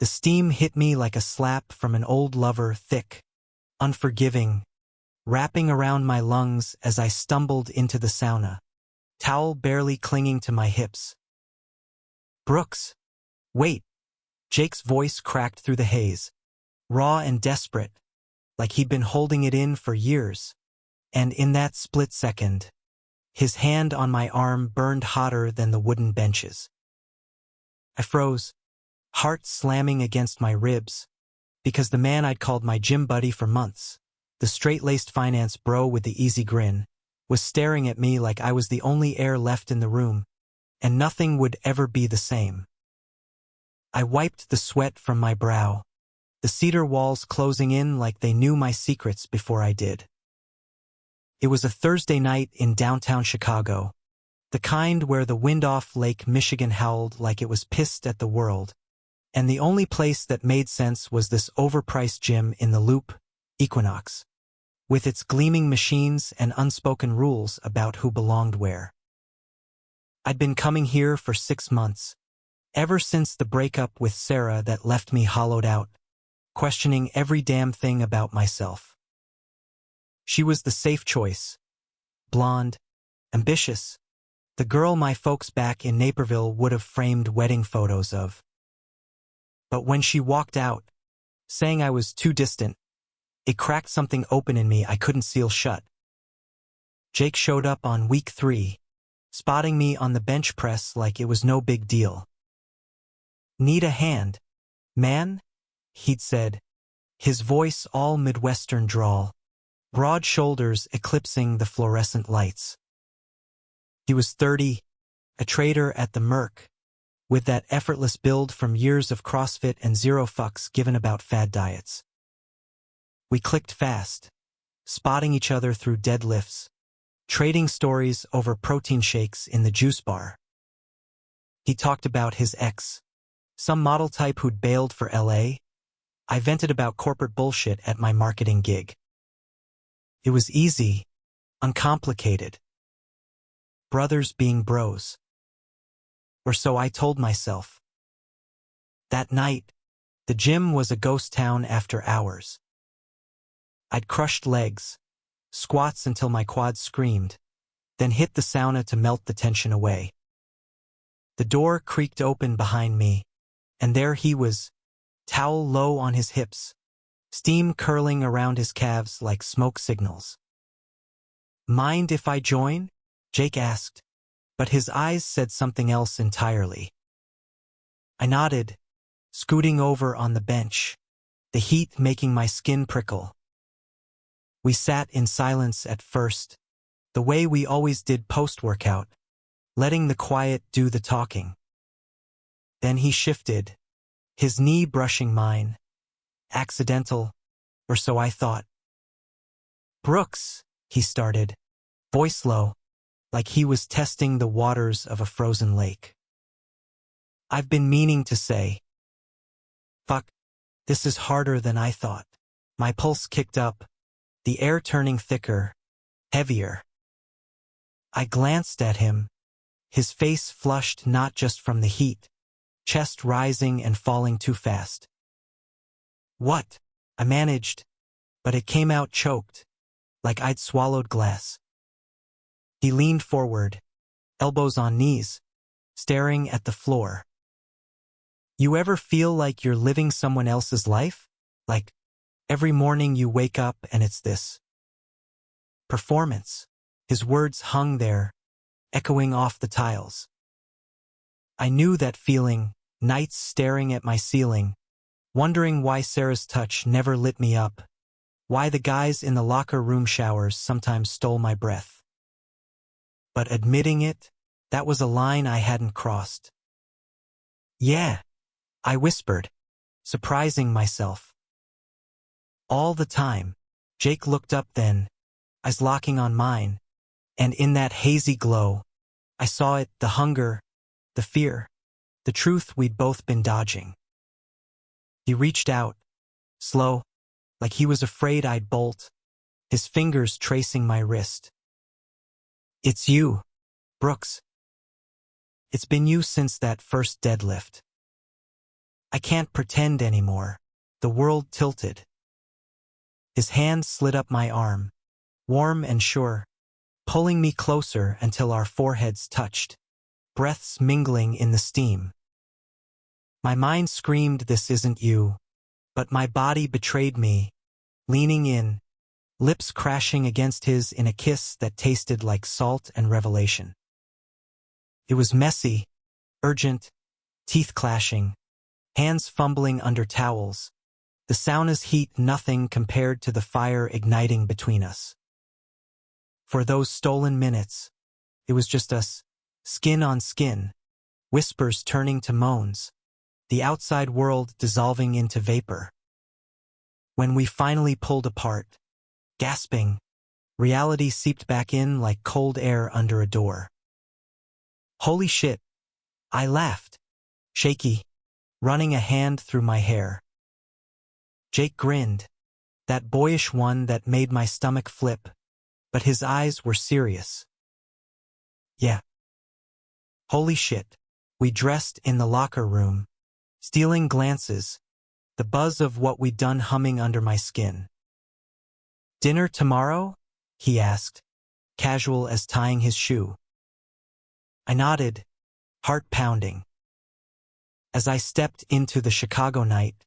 The steam hit me like a slap from an old lover, thick, unforgiving, wrapping around my lungs as I stumbled into the sauna, towel barely clinging to my hips. "Brooks, wait!" Jake's voice cracked through the haze, raw and desperate, like he'd been holding it in for years. And in that split second, his hand on my arm burned hotter than the wooden benches. I froze, heart slamming against my ribs, because the man I'd called my gym buddy for months, the straight-laced finance bro with the easy grin, was staring at me like I was the only air left in the room, and nothing would ever be the same. I wiped the sweat from my brow, the cedar walls closing in like they knew my secrets before I did. It was a Thursday night in downtown Chicago, the kind where the wind off Lake Michigan howled like it was pissed at the world, and the only place that made sense was this overpriced gym in the Loop, Equinox, with its gleaming machines and unspoken rules about who belonged where. I'd been coming here for 6 months, ever since the breakup with Sarah that left me hollowed out, questioning every damn thing about myself. She was the safe choice, blonde, ambitious, the girl my folks back in Naperville would have framed wedding photos of. But when she walked out, saying I was too distant, it cracked something open in me I couldn't seal shut. Jake showed up on week 3, spotting me on the bench press like it was no big deal. "Need a hand, man?" he'd said, his voice all Midwestern drawl, broad shoulders eclipsing the fluorescent lights. He was 30, a trader at the Merc, with that effortless build from years of CrossFit and zero fucks given about fad diets. We clicked fast, spotting each other through deadlifts, trading stories over protein shakes in the juice bar. He talked about his ex, some model type who'd bailed for LA. I vented about corporate bullshit at my marketing gig. It was easy, uncomplicated. Brothers being bros. Or so I told myself. That night, the gym was a ghost town after hours. I'd crushed legs, squats until my quads screamed, then hit the sauna to melt the tension away. The door creaked open behind me, and there he was, towel low on his hips, steam curling around his calves like smoke signals. "Mind if I join?" Jake asked, but his eyes said something else entirely. I nodded, scooting over on the bench, the heat making my skin prickle. We sat in silence at first, the way we always did post-workout, letting the quiet do the talking. Then he shifted, his knee brushing mine. Accidental, or so I thought. "Brooks," he started, voice low, like he was testing the waters of a frozen lake. "I've been meaning to say. Fuck, this is harder than I thought." My pulse kicked up, the air turning thicker, heavier. I glanced at him, his face flushed not just from the heat, chest rising and falling too fast. "What?" I managed, but it came out choked, like I'd swallowed glass. He leaned forward, elbows on knees, staring at the floor. "You ever feel like you're living someone else's life? Like, every morning you wake up and it's this performance?" His words hung there, echoing off the tiles. I knew that feeling, nights staring at my ceiling, wondering why Sarah's touch never lit me up, why the guys in the locker room showers sometimes stole my breath. But admitting it, that was a line I hadn't crossed. "Yeah," I whispered, surprising myself. "All the time." Jake looked up then, eyes locking on mine, and in that hazy glow, I saw it, the hunger, the fear, the truth we'd both been dodging. He reached out, slow, like he was afraid I'd bolt, his fingers tracing my wrist. "It's you, Brooks. It's been you since that first deadlift." I can't pretend anymore. The world tilted. His hand slid up my arm, warm and sure, pulling me closer until our foreheads touched, breaths mingling in the steam. My mind screamed, "This isn't you," but my body betrayed me, leaning in, lips crashing against his in a kiss that tasted like salt and revelation. It was messy, urgent, teeth clashing, hands fumbling under towels, the sauna's heat nothing compared to the fire igniting between us. For those stolen minutes, it was just us, skin on skin, whispers turning to moans, the outside world dissolving into vapor. When we finally pulled apart, gasping, reality seeped back in like cold air under a door. Holy shit, I laughed, shaky, running a hand through my hair. Jake grinned, that boyish one that made my stomach flip, but his eyes were serious. Yeah. Holy shit. We dressed in the locker room, stealing glances, the buzz of what we'd done humming under my skin. Dinner tomorrow? He asked, casual as tying his shoe. I nodded, heart pounding. As I stepped into the Chicago night,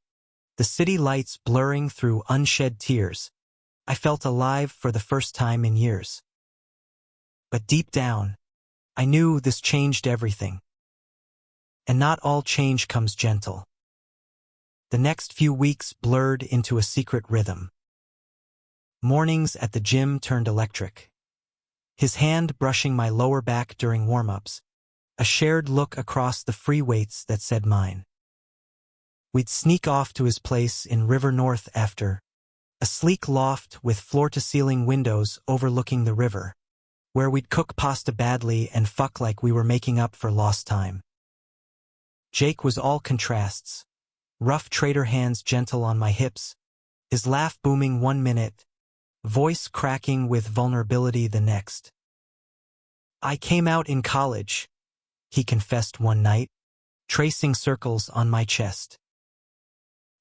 the city lights blurring through unshed tears, I felt alive for the first time in years. But deep down, I knew this changed everything. And not all change comes gentle. The next few weeks blurred into a secret rhythm. Mornings at the gym turned electric. His hand brushing my lower back during warm-ups, a shared look across the free weights that said mine. We'd sneak off to his place in River North after, a sleek loft with floor-to-ceiling windows overlooking the river, where we'd cook pasta badly and fuck like we were making up for lost time. Jake was all contrasts, rough trader hands gentle on my hips, his laugh booming one minute, voice cracking with vulnerability the next. I came out in college, he confessed one night, tracing circles on my chest.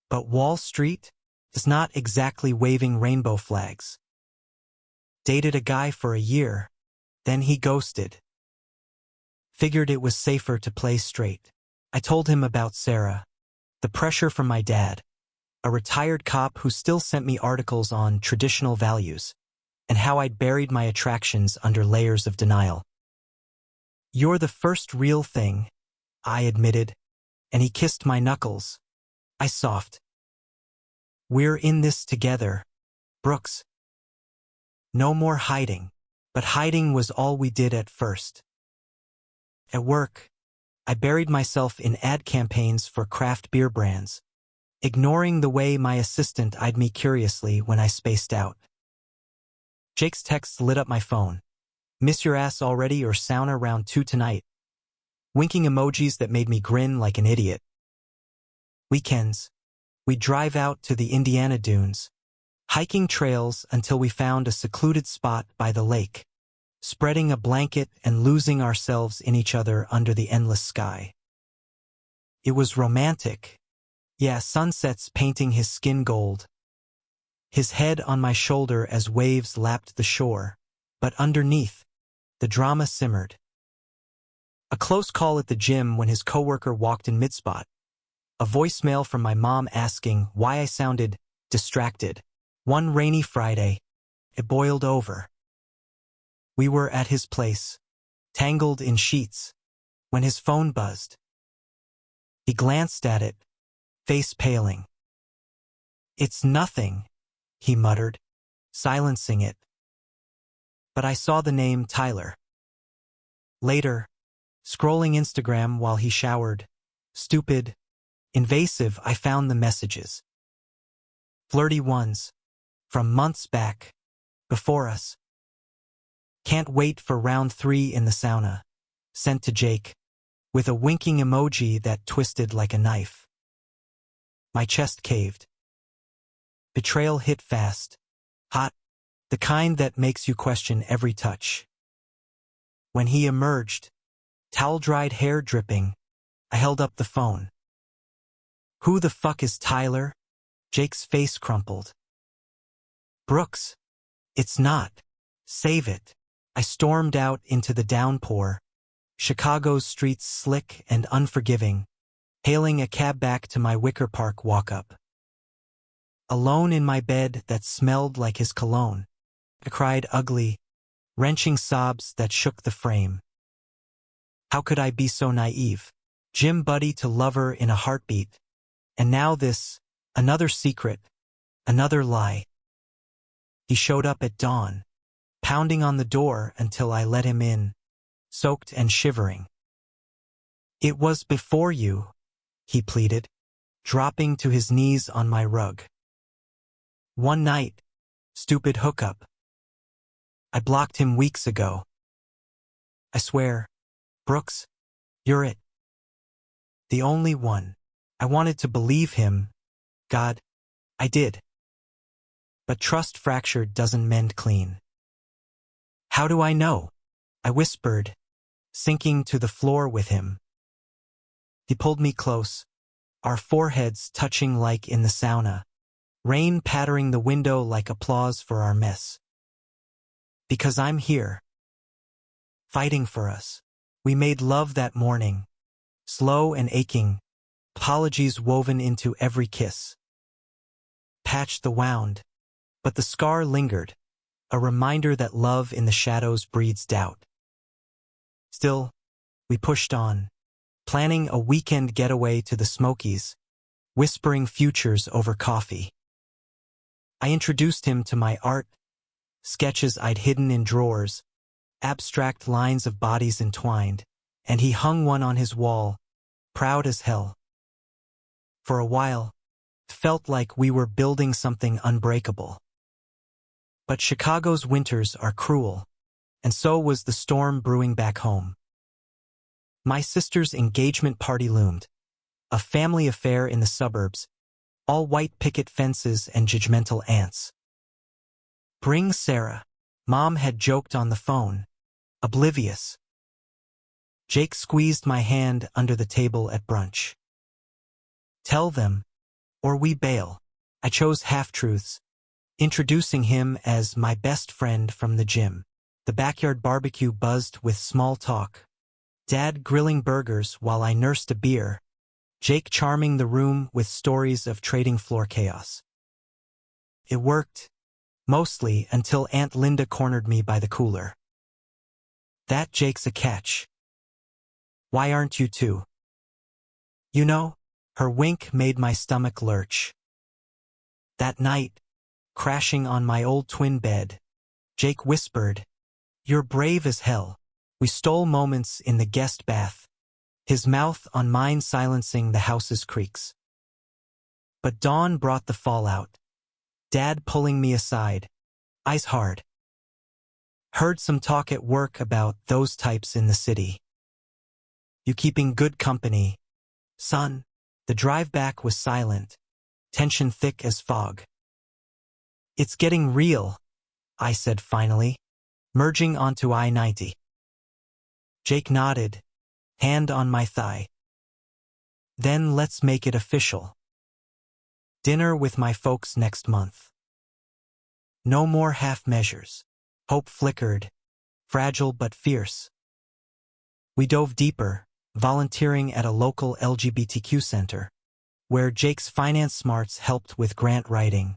But Wall Street is not exactly waving rainbow flags. Dated a guy for a year, then he ghosted. Figured it was safer to play straight. I told him about Sarah, the pressure from my dad, a retired cop who still sent me articles on traditional values, and how I'd buried my attractions under layers of denial. You're the first real thing, I admitted, and he kissed my knuckles. I soft. We're in this together, Brooks. No more hiding, but hiding was all we did at first. At work, I buried myself in ad campaigns for craft beer brands, ignoring the way my assistant eyed me curiously when I spaced out. Jake's texts lit up my phone. Miss your ass already or sauna round 2 tonight. Winking emojis that made me grin like an idiot. Weekends, we'd drive out to the Indiana dunes, hiking trails until we found a secluded spot by the lake, spreading a blanket and losing ourselves in each other under the endless sky. It was romantic. Yeah, sunsets painting his skin gold. His head on my shoulder as waves lapped the shore, but underneath, the drama simmered. A close call at the gym when his coworker walked in mid-spot. A voicemail from my mom asking why I sounded distracted. One rainy Friday, it boiled over. We were at his place, tangled in sheets, when his phone buzzed. He glanced at it, face paling. It's nothing, he muttered, silencing it. But I saw the name Tyler. Later, scrolling Instagram while he showered, stupid, invasive, I found the messages. Flirty ones, from months back, before us. Can't wait for round 3 in the sauna, sent to Jake, with a winking emoji that twisted like a knife. My chest caved. Betrayal hit fast, hot, the kind that makes you question every touch. When he emerged, towel-dried hair dripping, I held up the phone. Who the fuck is Tyler? Jake's face crumpled. Brooks. It's not. Save it. I stormed out into the downpour, Chicago's streets slick and unforgiving, hailing a cab back to my Wicker Park walk-up. Alone in my bed that smelled like his cologne, I cried ugly, wrenching sobs that shook the frame. How could I be so naive? Gym buddy to lover in a heartbeat. And now this, another secret, another lie. He showed up at dawn, pounding on the door until I let him in, soaked and shivering. It was before you, he pleaded, dropping to his knees on my rug. One night, stupid hookup. I blocked him weeks ago. I swear, Brooks, you're it. The only one. I wanted to believe him. God, I did. But trust fractured doesn't mend clean. How do I know? I whispered, sinking to the floor with him. He pulled me close, our foreheads touching like in the sauna, rain pattering the window like applause for our mess. Because I'm here. Fighting for us. We made love that morning, slow and aching, apologies woven into every kiss. Patched the wound, but the scar lingered, a reminder that love in the shadows breeds doubt. Still, we pushed on, planning a weekend getaway to the Smokies, whispering futures over coffee. I introduced him to my art, sketches I'd hidden in drawers, abstract lines of bodies entwined, and he hung one on his wall, proud as hell. For a while, it felt like we were building something unbreakable. But Chicago's winters are cruel, and so was the storm brewing back home. My sister's engagement party loomed, a family affair in the suburbs, all white picket fences and judgmental aunts. Bring Sarah, Mom had joked on the phone, oblivious. Jake squeezed my hand under the table at brunch. Tell them, or we bail. I chose half-truths, introducing him as my best friend from the gym. The backyard barbecue buzzed with small talk. Dad grilling burgers while I nursed a beer. Jake charming the room with stories of trading floor chaos. It worked, mostly until Aunt Linda cornered me by the cooler. That Jake's a catch. Why aren't you too? You know, her wink made my stomach lurch. That night, crashing on my old twin bed, Jake whispered, "You're brave as hell." We stole moments in the guest bath, his mouth on mine silencing the house's creaks. But dawn brought the fallout. Dad pulling me aside, eyes hard. Heard some talk at work about those types in the city. You keeping good company, son? The drive back was silent, tension thick as fog. It's getting real, I said finally, merging onto I-90. Jake nodded, hand on my thigh. Then let's make it official. Dinner with my folks next month. No more half measures. Hope flickered, fragile but fierce. We dove deeper, volunteering at a local LGBTQ center, where Jake's finance smarts helped with grant writing,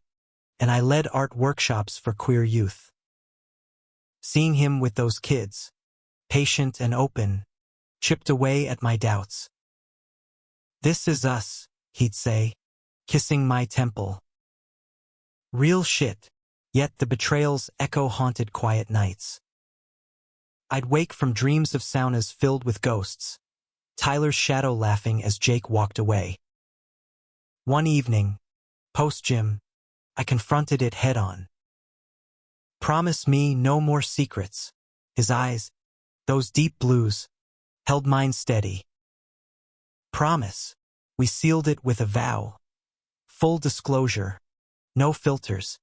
and I led art workshops for queer youth. Seeing him with those kids, patient and open, chipped away at my doubts. This is us, he'd say, kissing my temple. Real shit, yet the betrayals echo haunted quiet nights. I'd wake from dreams of saunas filled with ghosts, Tyler's shadow laughing as Jake walked away. One evening, post-gym, I confronted it head-on. Promise me no more secrets. His eyes, those deep blues, held mine steady. Promise. We sealed it with a vow. Full disclosure. No filters.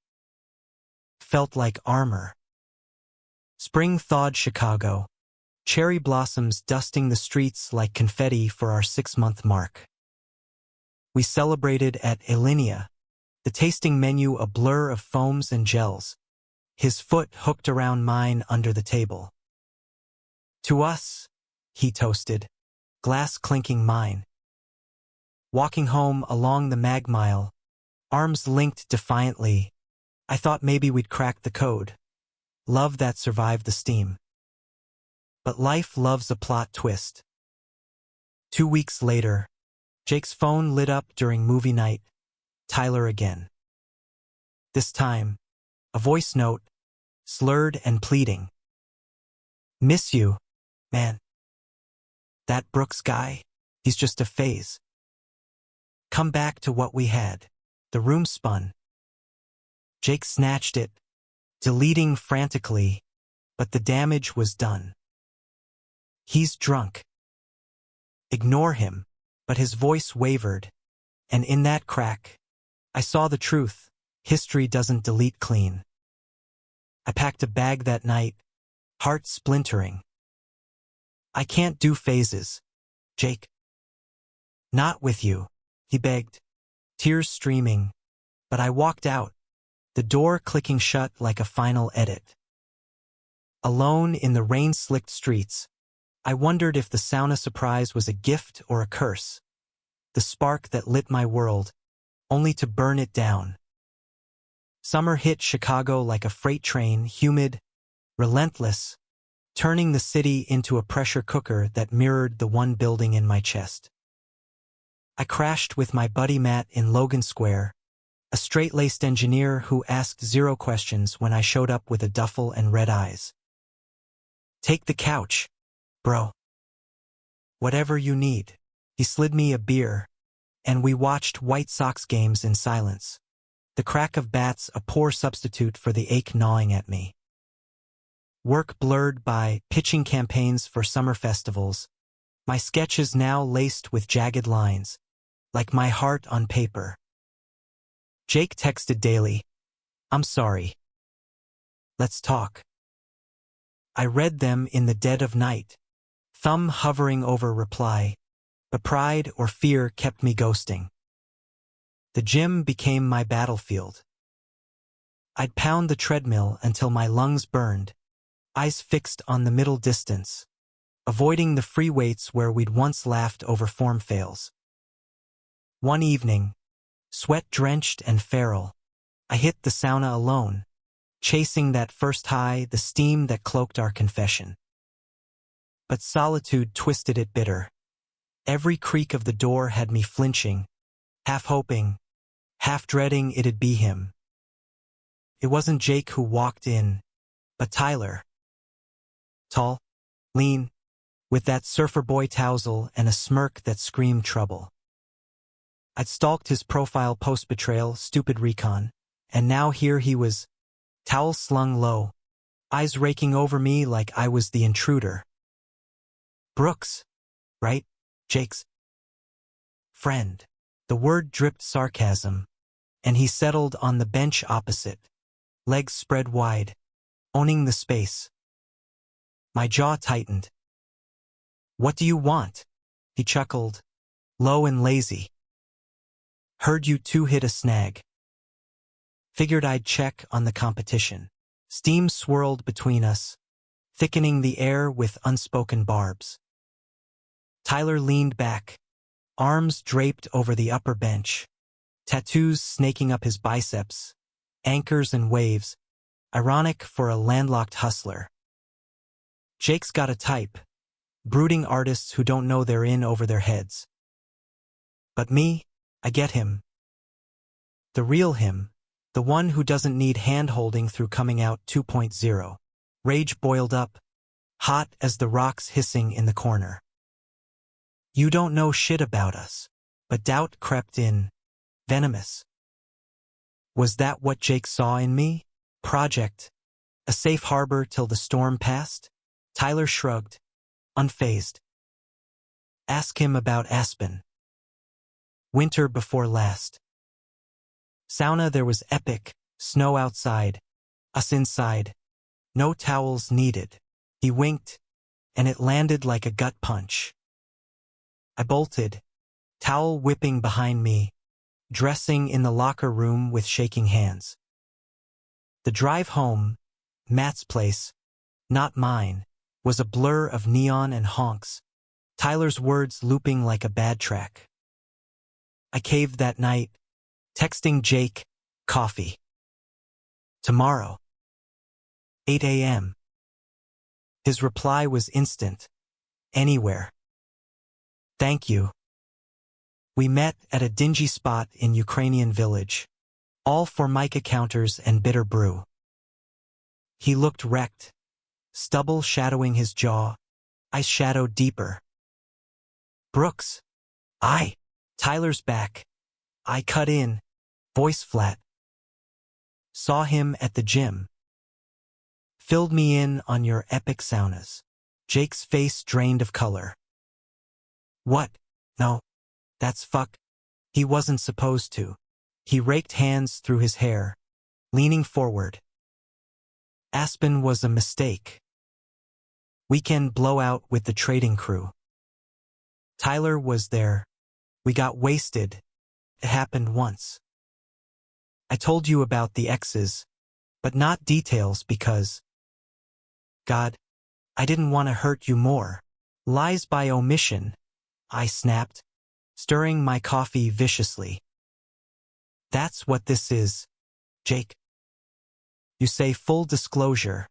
Felt like armor. Spring thawed Chicago. Cherry blossoms dusting the streets like confetti for our 6-month mark. We celebrated at Alinea, the tasting menu a blur of foams and gels, his foot hooked around mine under the table. To us, he toasted, glass clinking mine. Walking home along the mag mile, arms linked defiantly, I thought maybe we'd crack the code. Love that survived the steam. But life loves a plot twist. 2 weeks later, Jake's phone lit up during movie night. Tyler again. This time, a voice note, slurred and pleading. Miss you, man. That Brooks guy, he's just a phase. Come back to what we had. The room spun. Jake snatched it, deleting frantically, but the damage was done. He's drunk. Ignore him, but his voice wavered, and in that crack, I saw the truth. History doesn't delete clean. I packed a bag that night, heart splintering. I can't do phases, Jake. Not with you, he begged, tears streaming, but I walked out, the door clicking shut like a final edit. Alone in the rain-slicked streets, I wondered if the sauna surprise was a gift or a curse, the spark that lit my world, only to burn it down. Summer hit Chicago like a freight train, humid, relentless, turning the city into a pressure cooker that mirrored the one building in my chest. I crashed with my buddy Matt in Logan Square, a straight-laced engineer who asked 0 questions when I showed up with a duffel and red eyes. Take the couch, bro. Whatever you need. He slid me a beer, and we watched White Sox games in silence. The crack of bats a poor substitute for the ache gnawing at me. Work blurred by pitching campaigns for summer festivals, my sketches now laced with jagged lines, like my heart on paper. Jake texted daily, I'm sorry. Let's talk. I read them in the dead of night, thumb hovering over reply, but pride or fear kept me ghosting. The gym became my battlefield. I'd pound the treadmill until my lungs burned, eyes fixed on the middle distance, avoiding the free weights where we'd once laughed over form fails. One evening, sweat-drenched and feral, I hit the sauna alone, chasing that first high, the steam that cloaked our confession. But solitude twisted it bitter. Every creak of the door had me flinching, half hoping, half dreading it'd be him. It wasn't Jake who walked in, but Tyler. Tall, lean, with that surfer boy tousle and a smirk that screamed trouble. I'd stalked his profile post-betrayal, stupid recon, and now here he was, towel slung low, eyes raking over me like I was the intruder. Brooks, right? Jake's friend. The word dripped sarcasm, and he settled on the bench opposite, legs spread wide, owning the space. My jaw tightened. What do you want? He chuckled, low and lazy. Heard you two hit a snag. Figured I'd check on the competition. Steam swirled between us, thickening the air with unspoken barbs. Tyler leaned back, arms draped over the upper bench, tattoos snaking up his biceps, anchors and waves, ironic for a landlocked hustler. Jake's got a type, brooding artists who don't know they're in over their heads. But me, I get him. The real him, the one who doesn't need hand-holding through coming out 2.0. Rage boiled up, hot as the rocks hissing in the corner. You don't know shit about us, but doubt crept in, venomous. Was that what Jake saw in me? Project, a safe harbor till the storm passed? Tyler shrugged, unfazed. Ask him about Aspen. Winter before last. Sauna there was epic, snow outside, us inside, no towels needed. He winked, and it landed like a gut punch. I bolted, towel whipping behind me, dressing in the locker room with shaking hands. The drive home, Matt's place, not mine, was a blur of neon and honks, Tyler's words looping like a bad track. I caved that night, texting Jake, coffee. Tomorrow. 8 a.m. His reply was instant. Anywhere. Thank you. We met at a dingy spot in Ukrainian village, all Formica counters and bitter brew. He looked wrecked, stubble shadowing his jaw, I shadowed deeper. Brooks. Tyler's back. I cut in, voice flat. Saw him at the gym. Filled me in on your epic saunas. Jake's face drained of color. What? No. That's fuck. He wasn't supposed to. He raked hands through his hair, leaning forward. Aspen was a mistake. Weekend blowout with the trading crew. Tyler was there. We got wasted. It happened once. I told you about the exes, but not details because, God, I didn't want to hurt you more. Lies by omission, I snapped, stirring my coffee viciously. That's what this is, Jake. You say full disclosure,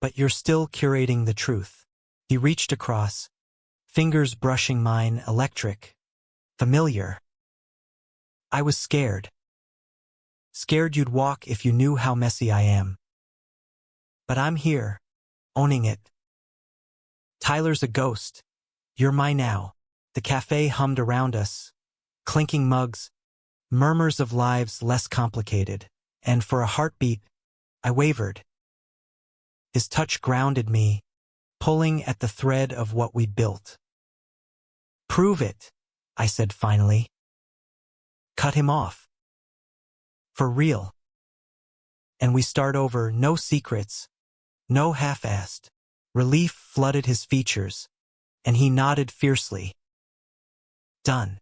but you're still curating the truth. He reached across, fingers brushing mine, electric, familiar. I was scared. Scared you'd walk if you knew how messy I am. But I'm here, owning it. Tyler's a ghost. You're mine now. The cafe hummed around us, clinking mugs, murmurs of lives less complicated, and for a heartbeat, I wavered. His touch grounded me, pulling at the thread of what we'd built. Prove it, I said finally. Cut him off. For real. And we start over, no secrets, no half-assed. Relief flooded his features, and he nodded fiercely. Done.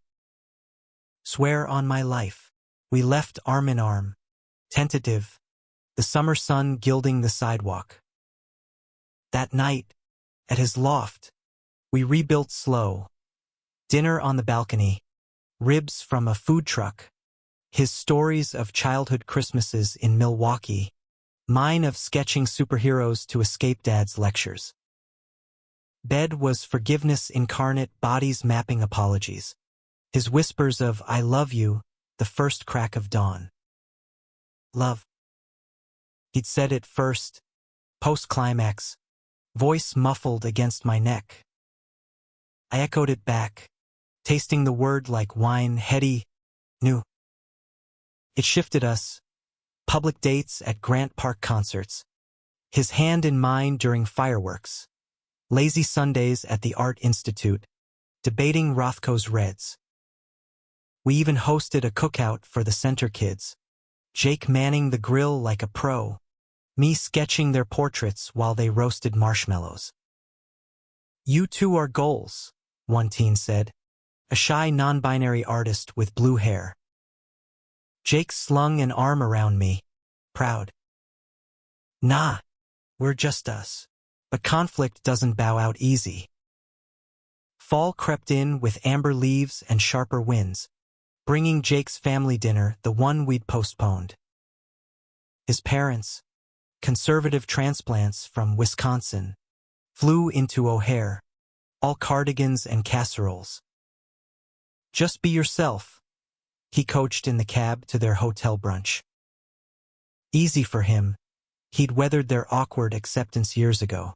Swear on my life. We left arm in arm, tentative, the summer sun gilding the sidewalk. That night, at his loft, we rebuilt slow. Dinner on the balcony, ribs from a food truck, his stories of childhood Christmases in Milwaukee, mine of sketching superheroes to escape Dad's lectures. Bed was forgiveness incarnate, bodies mapping apologies. His whispers of I love you, the first crack of dawn. Love. He'd said it first, post-climax, voice muffled against my neck. I echoed it back, tasting the word like wine, heady, new. It shifted us, public dates at Grant Park concerts, his hand in mine during fireworks, lazy Sundays at the Art Institute, debating Rothko's Reds. We even hosted a cookout for the center kids, Jake manning the grill like a pro, me sketching their portraits while they roasted marshmallows. You two are goals, one teen said, a shy non-binary artist with blue hair. Jake slung an arm around me, proud. Nah, we're just us. But conflict doesn't bow out easy. Fall crept in with amber leaves and sharper winds, bringing Jake's family dinner, the one we'd postponed. His parents, conservative transplants from Wisconsin, flew into O'Hare, all cardigans and casseroles. Just be yourself, he coached in the cab to their hotel brunch. Easy for him, he'd weathered their awkward acceptance years ago.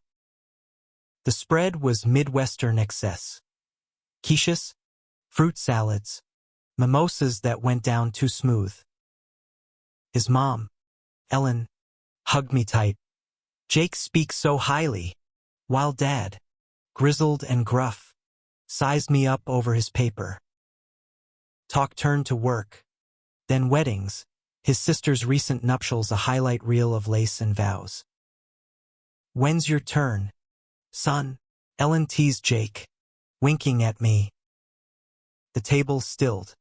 The spread was Midwestern excess. Quiches, fruit salads, mimosas that went down too smooth. His mom, Ellen, hugged me tight. Jake speaks so highly, while Dad, grizzled and gruff, sized me up over his paper. Talk turned to work, then weddings, his sister's recent nuptials a highlight reel of lace and vows. When's your turn, son? Ellen teased Jake, winking at me. The table stilled.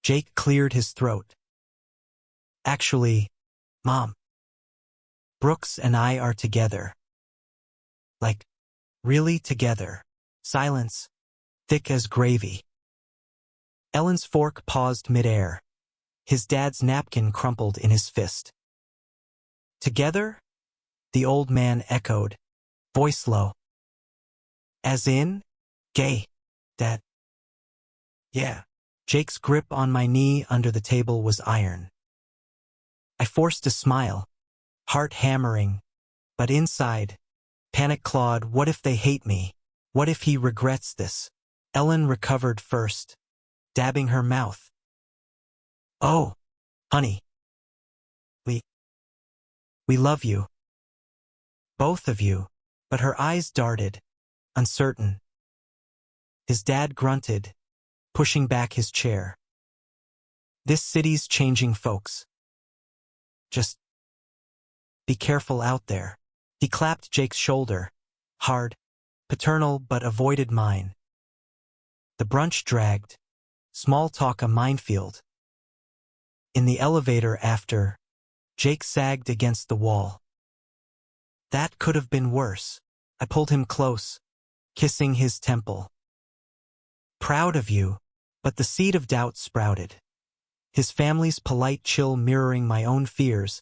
Jake cleared his throat. Actually, Mom, Brooks and I are together. Like, really together. Silence, thick as gravy. Ellen's fork paused midair. His dad's napkin crumpled in his fist. Together? The old man echoed, voice low. As in? Gay, Dad. Yeah. Jake's grip on my knee under the table was iron. I forced a smile, heart hammering, but inside, panic clawed. What if they hate me? What if he regrets this? Ellen recovered first, dabbing her mouth. Oh, honey. We love you. Both of you. But her eyes darted, uncertain. His dad grunted, pushing back his chair. This city's changing, folks. Just be careful out there. He clapped Jake's shoulder, hard, paternal, but avoided mine. The brunch dragged, small talk a minefield. In the elevator after, Jake sagged against the wall. That could have been worse. I pulled him close, kissing his temple. Proud of you, but the seed of doubt sprouted. His family's polite chill mirroring my own fears,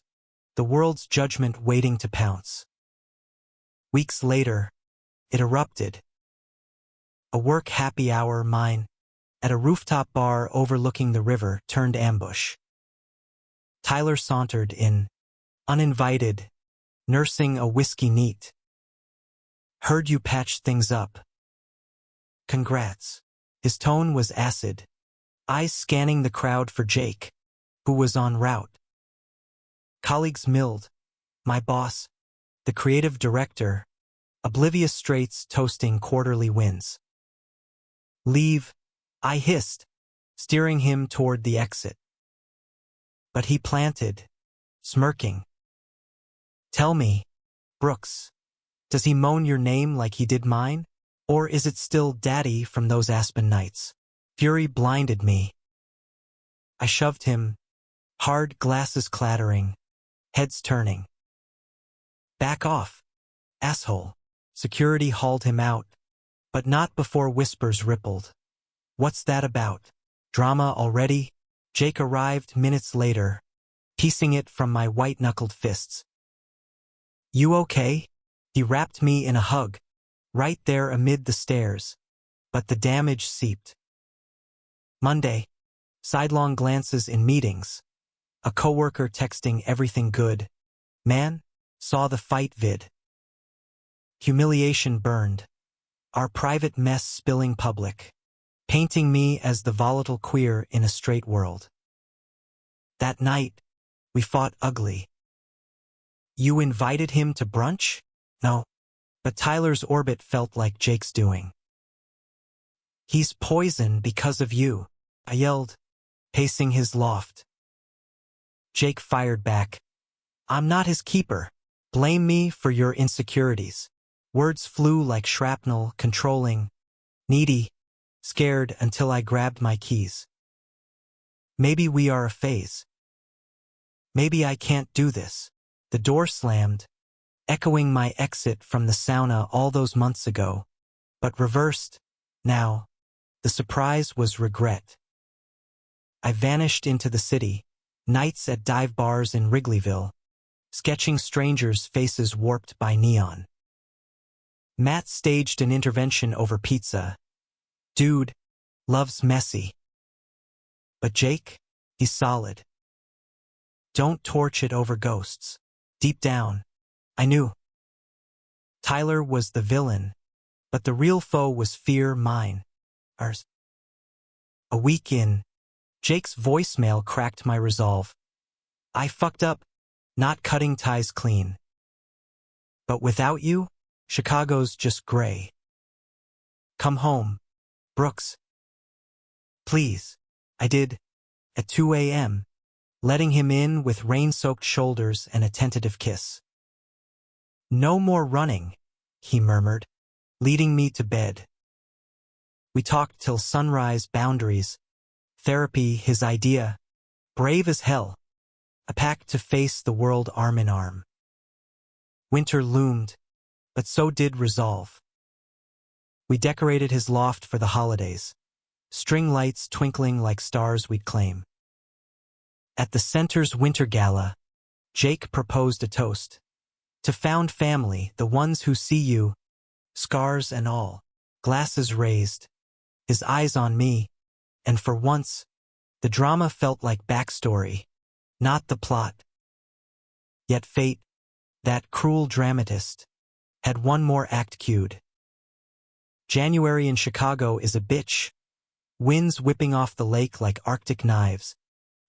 the world's judgment waiting to pounce. Weeks later, it erupted. A work happy hour, mine, at a rooftop bar overlooking the river, turned ambush. Tyler sauntered in, uninvited, nursing a whiskey neat. Heard you patched things up. Congrats. His tone was acid, eyes scanning the crowd for Jake, who was en route. Colleagues milled, my boss, the creative director, oblivious straights toasting quarterly wins. Leave, I hissed, steering him toward the exit. But he planted, smirking. Tell me, Brooks, does he moan your name like he did mine? Or is it still Daddy from those Aspen nights? Fury blinded me. I shoved him, hard, glasses clattering, heads turning. Back off, asshole. Security hauled him out, but not before whispers rippled. What's that about? Drama already? Jake arrived minutes later, piecing it from my white-knuckled fists. You okay? He wrapped me in a hug, right there amid the stairs, but the damage seeped. Monday, sidelong glances in meetings, a coworker texting everything good. Man, saw the fight vid. Humiliation burned, our private mess spilling public, painting me as the volatile queer in a straight world. That night, we fought ugly. You invited him to brunch? No, but Tyler's orbit felt like Jake's doing. He's poison because of you, I yelled, pacing his loft. Jake fired back. I'm not his keeper. Blame me for your insecurities. Words flew like shrapnel, controlling, needy, scared until I grabbed my keys. Maybe we are a phase. Maybe I can't do this. The door slammed, echoing my exit from the sauna all those months ago, but reversed, now. The surprise was regret. I vanished into the city, nights at dive bars in Wrigleyville, sketching strangers' faces warped by neon. Matt staged an intervention over pizza. Dude, love's messy. But Jake, he's solid. Don't torch it over ghosts. Deep down, I knew. Tyler was the villain, but the real foe was fear, mine, ours. A week in, Jake's voicemail cracked my resolve. I fucked up, not cutting ties clean. But without you, Chicago's just gray. Come home, Brooks. Please. I did, at 2 a.m., letting him in with rain-soaked shoulders and a tentative kiss. No more running, he murmured, leading me to bed. We talked till sunrise, boundaries, therapy, his idea, brave as hell, a pact to face the world arm in arm. Winter loomed, but so did resolve. We decorated his loft for the holidays, string lights twinkling like stars we'd claim. At the center's winter gala, Jake proposed a toast. To found family, the ones who see you, scars and all, glasses raised, his eyes on me, and for once, the drama felt like backstory, not the plot. Yet fate, that cruel dramatist, had one more act cued. January in Chicago is a bitch, winds whipping off the lake like Arctic knives,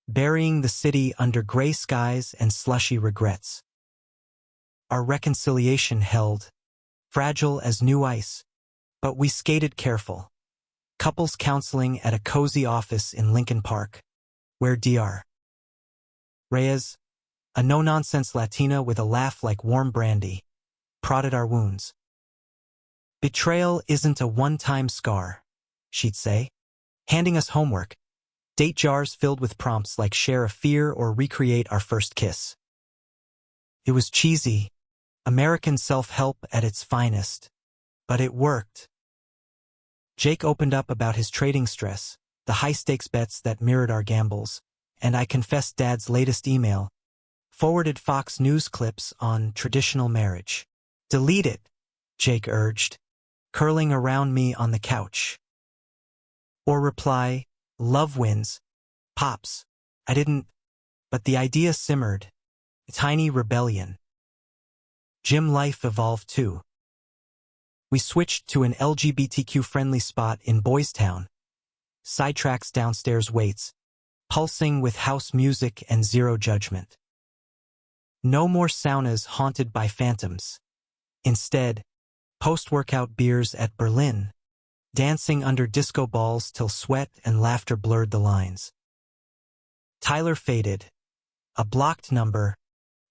burying the city under gray skies and slushy regrets. Our reconciliation held, fragile as new ice, but we skated careful. Couples counseling at a cozy office in Lincoln Park, where Dr. Reyes, a no-nonsense Latina with a laugh like warm brandy, prodded our wounds. Betrayal isn't a one-time scar, she'd say, handing us homework, date jars filled with prompts like share a fear or recreate our first kiss. It was cheesy, American self-help at its finest, but it worked. Jake opened up about his trading stress, the high-stakes bets that mirrored our gambles, and I confessed Dad's latest email, forwarded Fox News clips on traditional marriage. Delete it, Jake urged, curling around me on the couch. Or reply, love wins, Pops. I didn't, but the idea simmered, a tiny rebellion. Gym life evolved too. We switched to an LGBTQ-friendly spot in Boys Town. Sidetracks downstairs weights, pulsing with house music and zero judgment. No more saunas haunted by phantoms. Instead, post-workout beers at Berlin, dancing under disco balls till sweat and laughter blurred the lines. Tyler faded, a blocked number,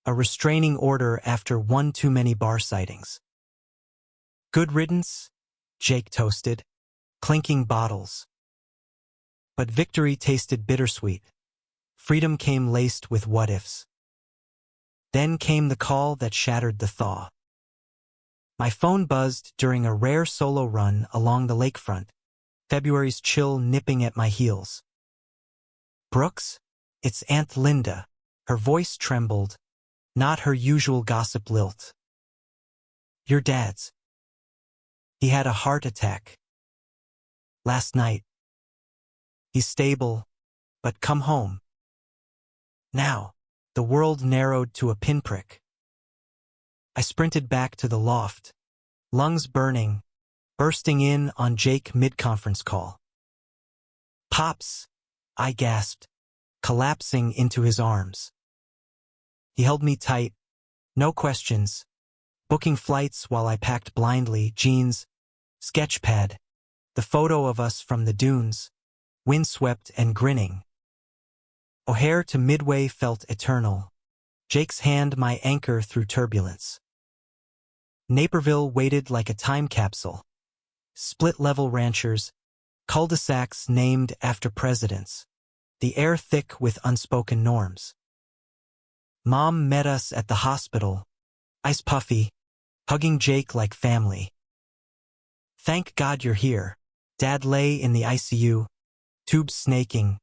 a restraining order after one too many bar sightings. Good riddance, Jake toasted, clinking bottles. But victory tasted bittersweet. Freedom came laced with what-ifs. Then came the call that shattered the thaw. My phone buzzed during a rare solo run along the lakefront, February's chill nipping at my heels. Brooks, it's Aunt Linda. Her voice trembled, not her usual gossip lilt. Your dad's. He had a heart attack. Last night. He's stable, but come home. Now, the world narrowed to a pinprick. I sprinted back to the loft, lungs burning, bursting in on Jake mid-conference call. Pops, I gasped, collapsing into his arms. He held me tight, no questions, booking flights while I packed blindly, jeans, sketchpad, the photo of us from the dunes, windswept and grinning. O'Hare to Midway felt eternal, Jake's hand my anchor through turbulence. Naperville waited like a time capsule. Split-level ranchers, cul-de-sacs named after presidents, the air thick with unspoken norms. Mom met us at the hospital, ice puffy, hugging Jake like family. Thank God you're here. Dad lay in the ICU, tubes snaking,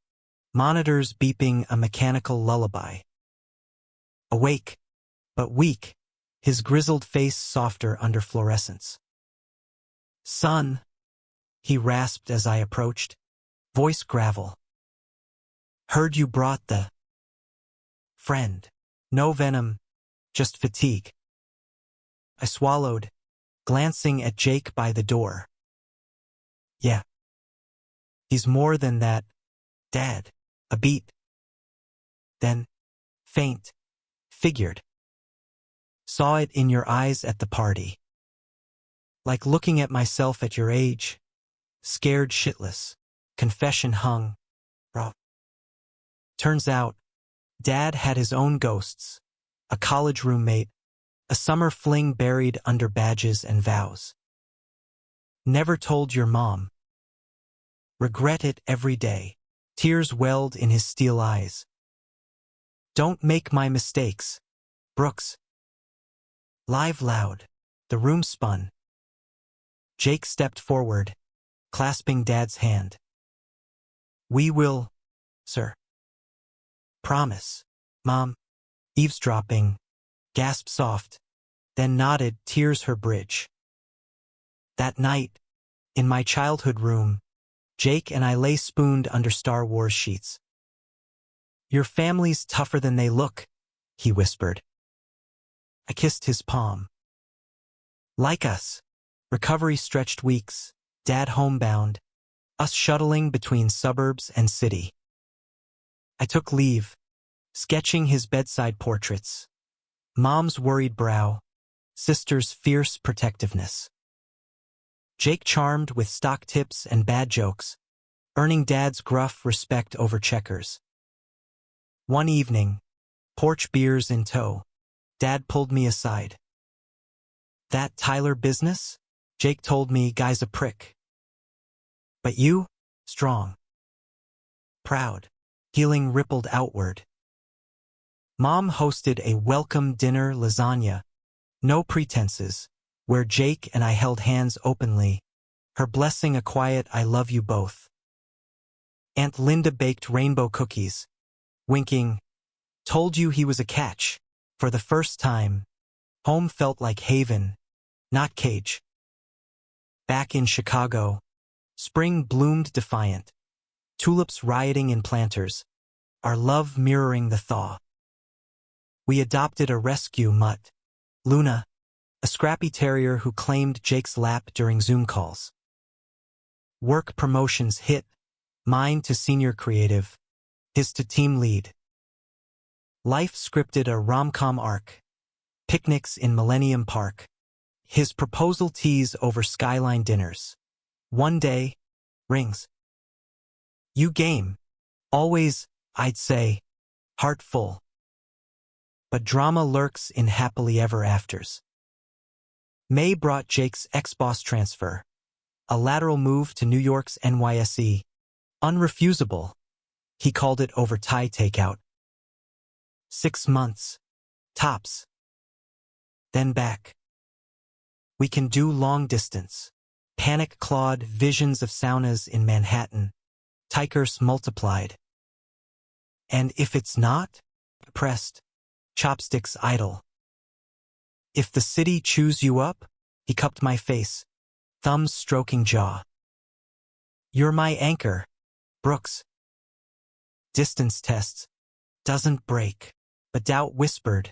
monitors beeping a mechanical lullaby. Awake, but weak, his grizzled face softer under fluorescence. Son, he rasped as I approached, voice gravel. Heard you brought the friend. No venom, just fatigue. I swallowed, glancing at Jake by the door. Yeah. He's more than that, Dad. A beat. Then, faint, figured. Saw it in your eyes at the party. Like looking at myself at your age, scared shitless, confession hung, raw. Turns out, Dad had his own ghosts, a college roommate, a summer fling buried under badges and vows. Never told your mom. Regret it every day. Tears welled in his steel eyes. Don't make my mistakes, Brooks. Live loud. The room spun. Jake stepped forward, clasping Dad's hand. We will, sir. Promise. Mom, eavesdropping, gasped soft, then nodded, tears her bridge. That night, in my childhood room, Jake and I lay spooned under Star Wars sheets. Your family's tougher than they look, he whispered. I kissed his palm. Like us. Recovery stretched weeks, Dad homebound, us shuttling between suburbs and city. I took leave, sketching his bedside portraits. Mom's worried brow, sister's fierce protectiveness. Jake charmed with stock tips and bad jokes, earning Dad's gruff respect over checkers. One evening, porch beers in tow, Dad pulled me aside. That Tyler business? Jake told me, guy's a prick. But you? Strong. Proud. Healing rippled outward. Mom hosted a welcome dinner lasagna, no pretenses, where Jake and I held hands openly, her blessing a quiet I love you both. Aunt Linda baked rainbow cookies, winking, told you he was a catch. For the first time, home felt like haven, not cage. Back in Chicago, spring bloomed defiant, tulips rioting in planters, our love mirroring the thaw. We adopted a rescue mutt, Luna, a scrappy terrier who claimed Jake's lap during Zoom calls. Work promotions hit, mine to senior creative, his to team lead. Life scripted a rom-com arc, picnics in Millennium Park, his proposal tease over skyline dinners. One day, rings. You game. Always, I'd say, heart full. But drama lurks in happily ever afters. May brought Jake's ex-boss transfer, a lateral move to New York's NYSE. Unrefusable. He called it over Thai takeout. 6 months. Tops. Then back. We can do long distance. Panic-clawed visions of saunas in Manhattan. Tigers multiplied. And if it's not? Pressed. Chopsticks idle. If the city chews you up? He cupped my face, thumbs stroking jaw. You're my anchor, Brooks. Distance tests. Doesn't break. But doubt whispered.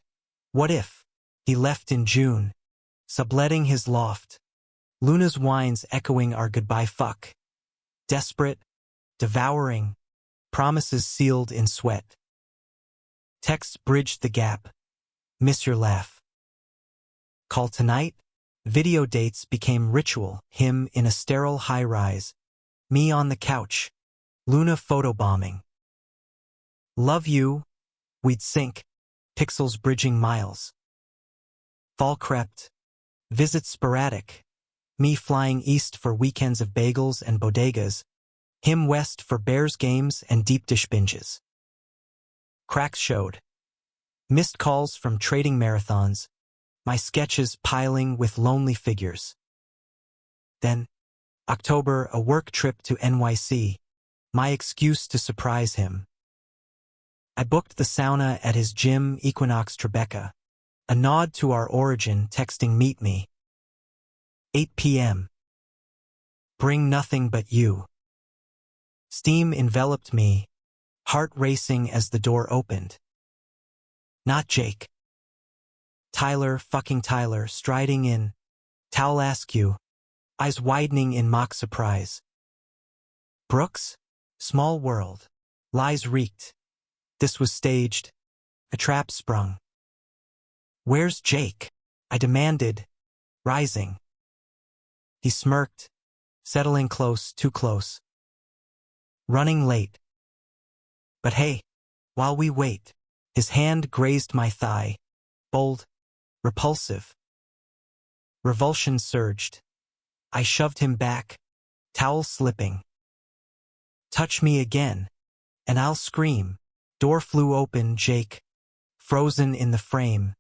What if? He left in June, subletting his loft. Luna's whines echoing our goodbye fuck. Desperate, devouring, promises sealed in sweat. Texts bridged the gap. Miss your laugh. Call tonight? Video dates became ritual, him in a sterile high-rise, me on the couch, Luna photobombing. Love you, we'd sync, pixels bridging miles. Fall crept, visits sporadic, me flying east for weekends of bagels and bodegas, him west for Bears games and deep dish binges. Cracks showed. Missed calls from trading marathons, my sketches piling with lonely figures. Then, October, a work trip to NYC, my excuse to surprise him. I booked the sauna at his gym, Equinox Tribeca, a nod to our origin, texting meet me. 8 p.m. Bring nothing but you. Steam enveloped me, heart racing as the door opened. Not Jake. Tyler, fucking Tyler, striding in, towel askew, eyes widening in mock surprise. Brooks? Small world. Lies reeked. This was staged. A trap sprung. Where's Jake? I demanded, rising. He smirked, settling close, too close. Running late. But hey, while we wait, his hand grazed my thigh, bold, repulsive. Revulsion surged. I shoved him back, towel slipping. Touch me again, and I'll scream. Door flew open, Jake, frozen in the frame,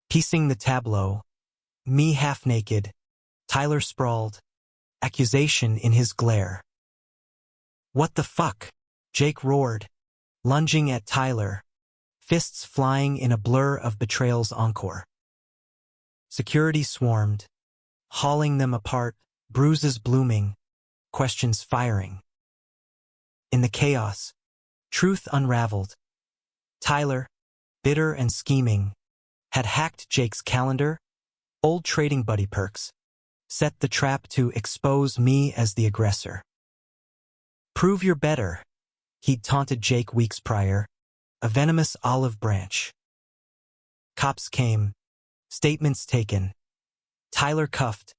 piecing the tableau, me half-naked, Tyler sprawled, accusation in his glare. What the fuck? Jake roared, lunging at Tyler, fists flying in a blur of betrayal's encore. Security swarmed, hauling them apart, bruises blooming, questions firing. In the chaos, truth unraveled. Tyler, bitter and scheming, had hacked Jake's calendar, old trading buddy perks, set the trap to expose me as the aggressor. Prove you're better, he'd taunted Jake weeks prior, a venomous olive branch. Cops came, statements taken, Tyler cuffed,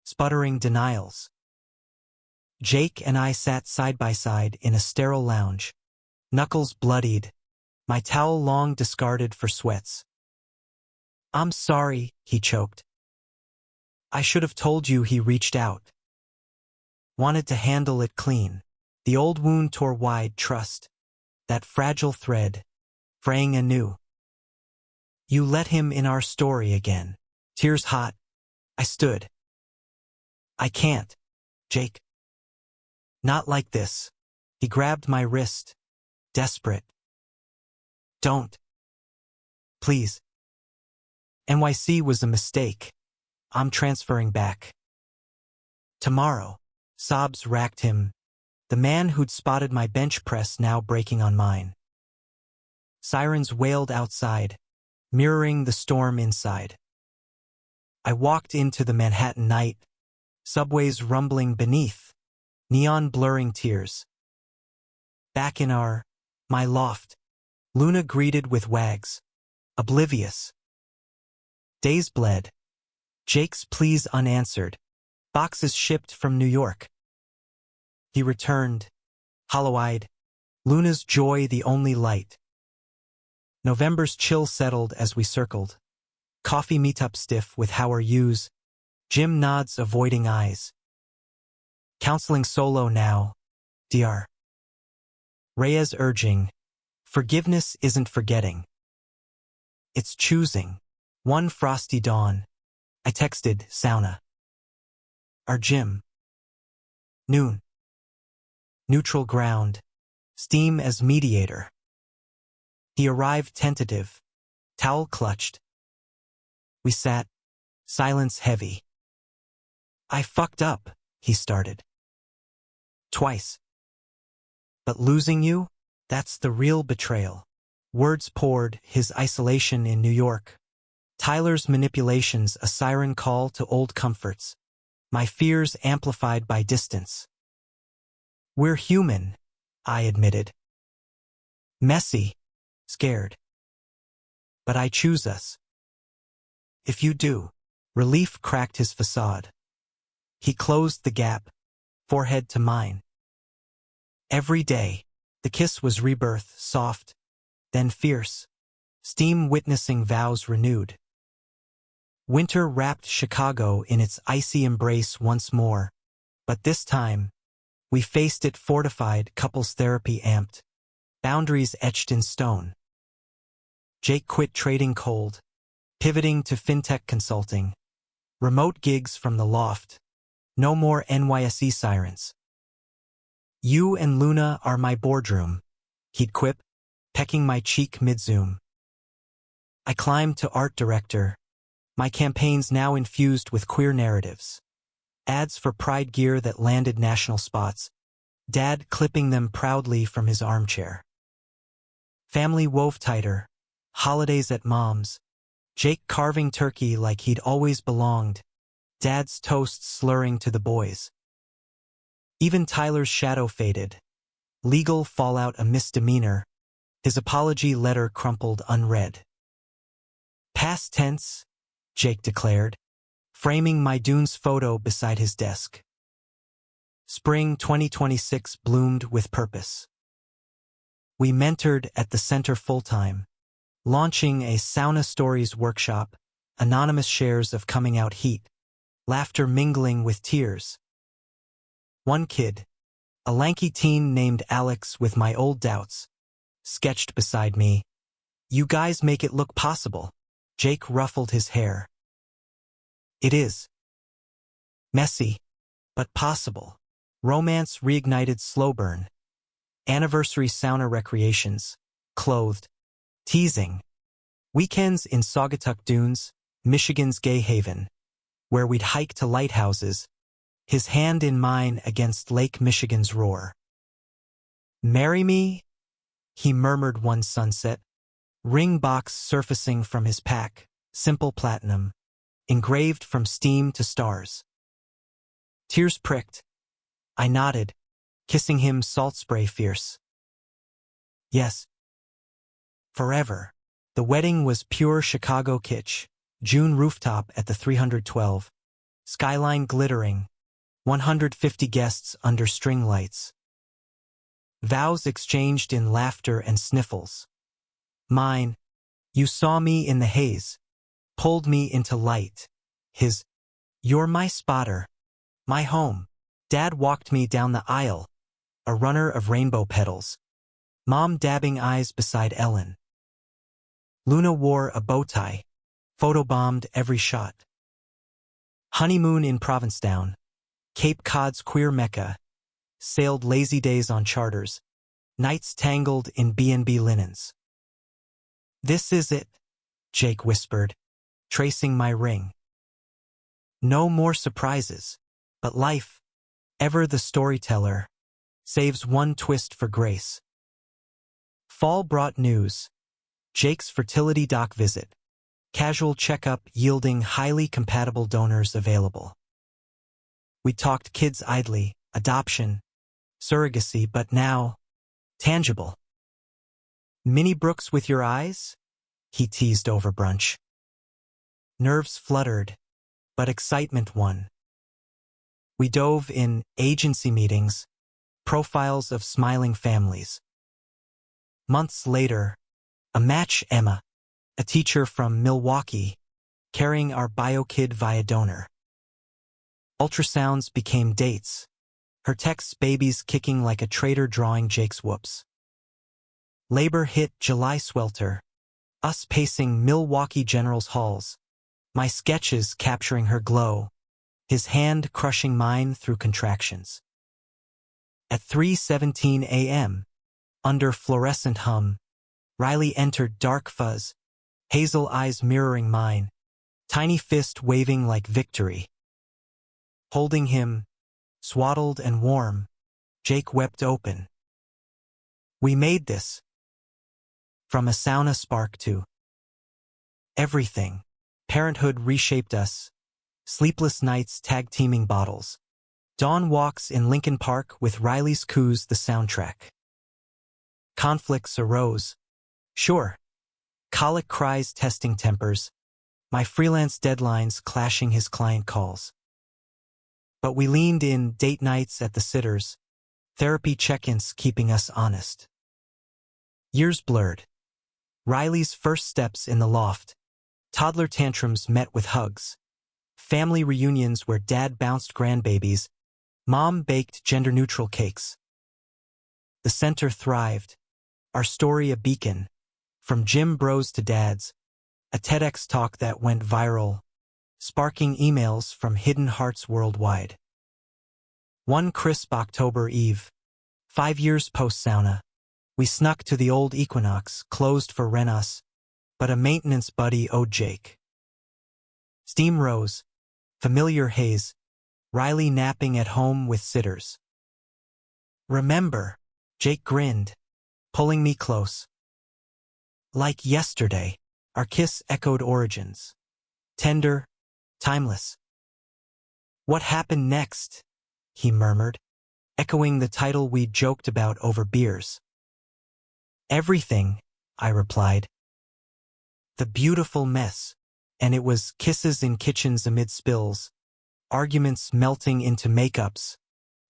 sputtering denials. Jake and I sat side by side in a sterile lounge, knuckles bloodied, my towel long discarded for sweats. I'm sorry, he choked. I should have told you. He reached out. Wanted to handle it clean. The old wound tore wide, trust, that fragile thread, fraying anew. You let him in our story again. Tears hot, I stood. I can't, Jake. Not like this. He grabbed my wrist, desperate. Don't. Please. NYC was a mistake. I'm transferring back. Tomorrow. Sobs racked him. The man who'd spotted my bench press now breaking on mine. Sirens wailed outside, mirroring the storm inside. I walked into the Manhattan night, subways rumbling beneath, neon blurring tears. Back in my loft, Luna greeted with wags, oblivious. Days bled. Jake's pleas unanswered, boxes shipped from New York. He returned, hollow-eyed, Luna's joy the only light. November's chill settled as we circled. Coffee meetup stiff with how are yous, Jim nods avoiding eyes. Counseling solo now, Dr. Reyes urging, forgiveness isn't forgetting. It's choosing. One frosty dawn, I texted Sauna. Our gym. Noon. Neutral ground, steam as mediator. He arrived tentative, towel clutched. We sat, silence heavy. I fucked up, he started. Twice. But losing you, that's the real betrayal. Words poured, his isolation in New York. Tyler's manipulations, a siren call to old comforts. My fears amplified by distance. We're human, I admitted. Messy, scared. But I choose us. If you do. Relief cracked his facade. He closed the gap, forehead to mine. Every day, the kiss was rebirth, soft, then fierce, steam witnessing vows renewed. Winter wrapped Chicago in its icy embrace once more, but this time, we faced it fortified, couples therapy amped, boundaries etched in stone. Jake quit trading cold, pivoting to fintech consulting, remote gigs from the loft, no more NYSE sirens. You and Luna are my boardroom, he'd quip, pecking my cheek mid-zoom. I climbed to art director, my campaigns now infused with queer narratives. Ads for Pride gear that landed national spots, Dad clipping them proudly from his armchair. Family wove tighter, holidays at Mom's, Jake carving turkey like he'd always belonged, Dad's toast slurring to the boys. Even Tyler's shadow faded, legal fallout a misdemeanor, his apology letter crumpled unread. Past tense, Jake declared, framing my dunes photo beside his desk. Spring 2026 bloomed with purpose. We mentored at the center full-time, launching a Sauna Stories workshop, anonymous shares of coming out heat, laughter mingling with tears. One kid, A lanky teen named Alex with my old doubts, sketched beside me. You guys make it look possible. Jake ruffled his hair. It is. Messy, but possible. Romance reignited slow burn. Anniversary sauna recreations. Clothed. Teasing. Weekends in Saugatuck Dunes, Michigan's gay haven, where we'd hike to lighthouses, his hand in mine against Lake Michigan's roar. Marry me? He murmured one sunset, ring box surfacing from his pack, simple platinum, engraved from steam to stars. Tears pricked. I nodded, kissing him salt spray fierce. Yes. Forever. The wedding was pure Chicago kitsch. June rooftop at the 312. Skyline glittering. 150 guests under string lights. Vows exchanged in laughter and sniffles. Mine, you saw me in the haze, pulled me into light. His, you're my spotter, my home. Dad walked me down the aisle, a runner of rainbow petals. Mom dabbing eyes beside Ellen. Luna wore a bow tie, photobombed every shot. Honeymoon in Provincetown, Cape Cod's queer mecca, sailed lazy days on charters, nights tangled in B&B linens. This is it, Jake whispered, tracing my ring. No more surprises, but life, ever the storyteller, saves one twist for grace. Fall brought news. Jake's fertility doc visit. Casual checkup yielding highly compatible donors available. We talked kids idly, adoption, surrogacy, but now, tangible. Minnie Brooks with your eyes? He teased over brunch. Nerves fluttered, but excitement won. We dove in agency meetings, profiles of smiling families. Months later, a match Emma, a teacher from Milwaukee, carrying our bio-kid via donor. Ultrasounds became dates, her texts babies kicking like a traitor drawing Jake's whoops. Labor hit July swelter, us pacing Milwaukee General's halls, my sketches capturing her glow, his hand crushing mine through contractions. At 3:17 a.m., under fluorescent hum, Riley entered dark fuzz, hazel eyes mirroring mine, tiny fist waving like victory. Holding him, swaddled and warm, Jake wept open. We made this. From a sauna spark to everything. Parenthood reshaped us. Sleepless nights tag-teaming bottles. Dawn walks in Lincoln Park with Riley's Coos the soundtrack. Conflicts arose. Sure. Colic cries testing tempers. My freelance deadlines clashing his client calls. But we leaned in date nights at the sitters. Therapy check-ins keeping us honest. Years blurred. Riley's first steps in the loft. Toddler tantrums met with hugs. Family reunions where dad bounced grandbabies. Mom baked gender-neutral cakes. The center thrived. Our story a beacon. From gym bros to dads. A TEDx talk that went viral. Sparking emails from hidden hearts worldwide. One crisp October eve. 5 years post-sauna. We snuck to the old Equinox, closed for Renos, but a maintenance buddy owed Jake. Steam rose. Familiar haze. Riley napping at home with sitters. Remember, Jake grinned, pulling me close. Like yesterday, our kiss echoed origins. Tender, timeless. What happened next? He murmured, echoing the title we'd joked about over beers. Everything, I replied. The beautiful mess, and it was kisses in kitchens amid spills, arguments melting into makeups,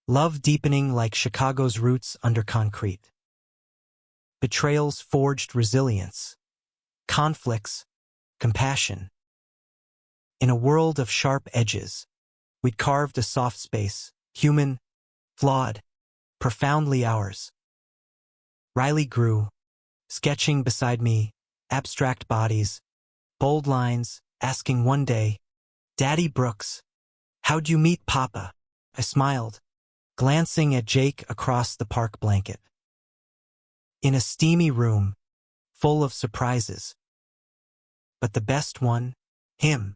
love deepening like Chicago's roots under concrete. Betrayals forged resilience, conflicts, compassion. In a world of sharp edges, we'd carved a soft space, human, flawed, profoundly ours. Riley grew, sketching beside me, abstract bodies, bold lines, asking one day, "Daddy Brooks, how'd you meet Papa?" I smiled, glancing at Jake across the park blanket. In a steamy room, full of surprises. But the best one, him.